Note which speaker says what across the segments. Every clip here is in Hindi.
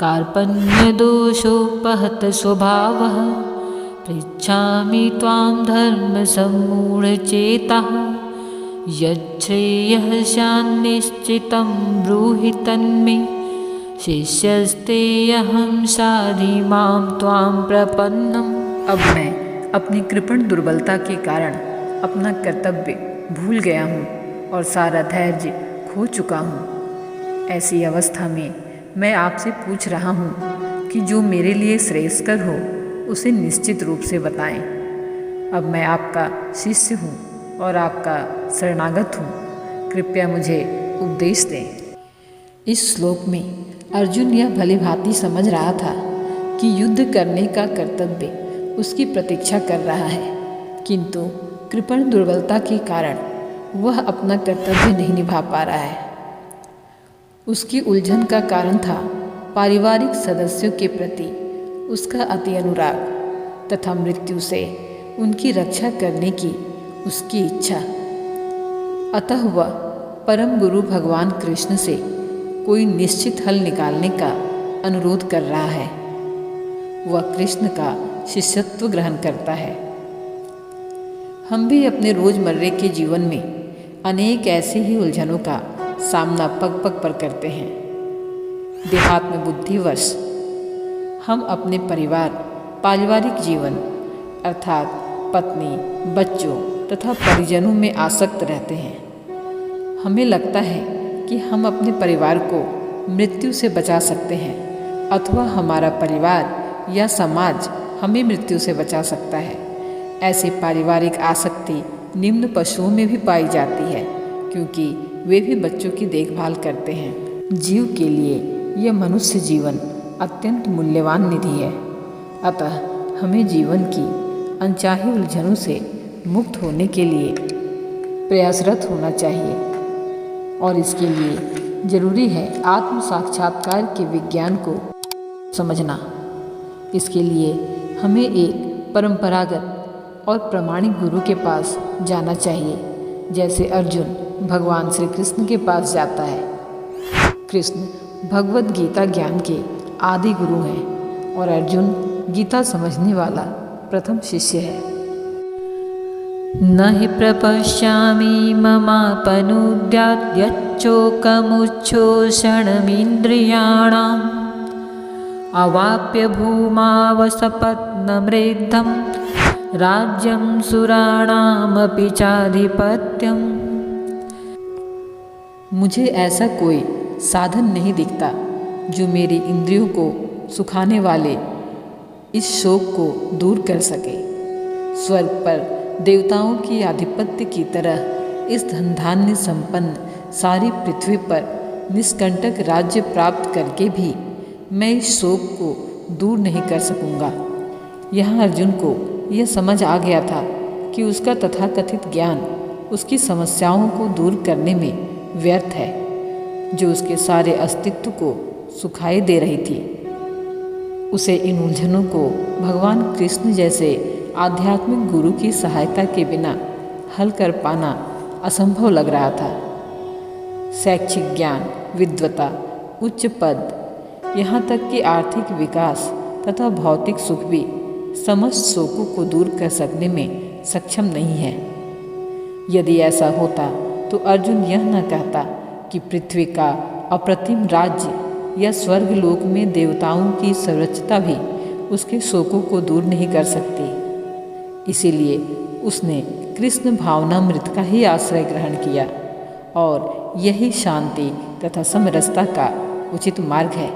Speaker 1: कार्पण्यदोषोपहत स्वभावः पृच्छामि त्वां धर्मसम्मूढचेताः यच्छ्रेयः स्यान्निश्चितं ब्रूहि तन्मे शिष्यस्तेऽहं साधि मां त्वां प्रपन्नम्।
Speaker 2: अब मैं अपनी कृपण दुर्बलता के कारण अपना कर्तव्य भूल गया हूँ और सारा धैर्य खो चुका हूँ। ऐसी अवस्था में मैं आपसे पूछ रहा हूँ कि जो मेरे लिए श्रेयस्कर हो उसे निश्चित रूप से बताएं। अब मैं आपका शिष्य हूँ और आपका शरणागत हूँ, कृपया मुझे उपदेश दें।
Speaker 3: इस श्लोक में अर्जुन यह भली भांति समझ रहा था कि युद्ध करने का कर्तव्य उसकी प्रतीक्षा कर रहा है, किंतु कृपण दुर्बलता के कारण वह अपना कर्तव्य नहीं निभा पा रहा है। उसकी उलझन का कारण था पारिवारिक सदस्यों के प्रति उसका अति अनुराग तथा मृत्यु से उनकी रक्षा करने की उसकी इच्छा। अतः वह परम गुरु भगवान कृष्ण से कोई निश्चित हल निकालने का अनुरोध कर रहा है। वह कृष्ण का शिष्यत्व ग्रहण करता है। हम भी अपने रोजमर्रे के जीवन में अनेक ऐसी ही उलझनों का सामना पग पग पर करते हैं। देहात्म बुद्धिवश हम अपने परिवार, पारिवारिक जीवन अर्थात पत्नी, बच्चों तथा परिजनों में आसक्त रहते हैं। हमें लगता है कि हम अपने परिवार को मृत्यु से बचा सकते हैं अथवा हमारा परिवार या समाज हमें मृत्यु से बचा सकता है। ऐसी पारिवारिक आसक्ति निम्न पशुओं में भी पाई जाती है, क्योंकि वे भी बच्चों की देखभाल करते हैं। जीव के लिए यह मनुष्य जीवन अत्यंत मूल्यवान निधि है। अतः हमें जीवन की अनचाही उलझनों से मुक्त होने के लिए प्रयासरत होना चाहिए और इसके लिए जरूरी है आत्म साक्षात्कार के विज्ञान को समझना। इसके लिए हमें एक परंपरागत और प्रामाणिक गुरु के पास जाना चाहिए, जैसे अर्जुन भगवान श्री कृष्ण के पास जाता है। कृष्ण भगवद गीता ज्ञान के आदि गुरु हैं और अर्जुन गीता समझने वाला प्रथम शिष्य है।
Speaker 1: न हि प्रपश्यामि ममापनुद्याद्यच्चोकमुच्छोषणमिन्द्रियाणाम् अवाप्य भूमावसपत्नमृद्धं राज्यं सुराणामपि चाधिपत्यम्।
Speaker 3: मुझे ऐसा कोई साधन नहीं दिखता जो मेरी इंद्रियों को सुखाने वाले इस शोक को दूर कर सके। स्वर्ग पर देवताओं की आधिपत्य की तरह इस धन धान्य संपन्न सारी पृथ्वी पर निष्कंटक राज्य प्राप्त करके भी मैं इस शोक को दूर नहीं कर सकूंगा। यहाँ अर्जुन को यह समझ आ गया था कि उसका तथाकथित ज्ञान उसकी समस्याओं को दूर करने में व्यर्थ है, जो उसके सारे अस्तित्व को सुखाई दे रही थी। उसे इन उलझनों को भगवान कृष्ण जैसे आध्यात्मिक गुरु की सहायता के बिना हल कर पाना असंभव लग रहा था। शैक्षिक ज्ञान, विद्वता, उच्च पद, यहाँ तक कि आर्थिक विकास तथा भौतिक सुख भी समस्त शोकों को दूर कर सकने में सक्षम नहीं है। यदि ऐसा होता तो अर्जुन यह न कहता कि पृथ्वी का अप्रतिम राज्य या स्वर्गलोक में देवताओं की सर्वोच्चता भी उसके शोकों को दूर नहीं कर सकती। इसीलिए उसने कृष्ण भावनामृत का ही आश्रय ग्रहण किया और यही शांति तथा समरसता का उचित मार्ग है।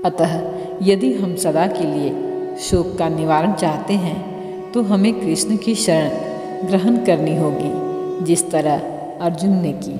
Speaker 3: अतः यदि हम सदा के लिए शोक का निवारण चाहते हैं तो हमें कृष्ण की शरण ग्रहण करनी होगी, जिस तरह अर्जुन ने की।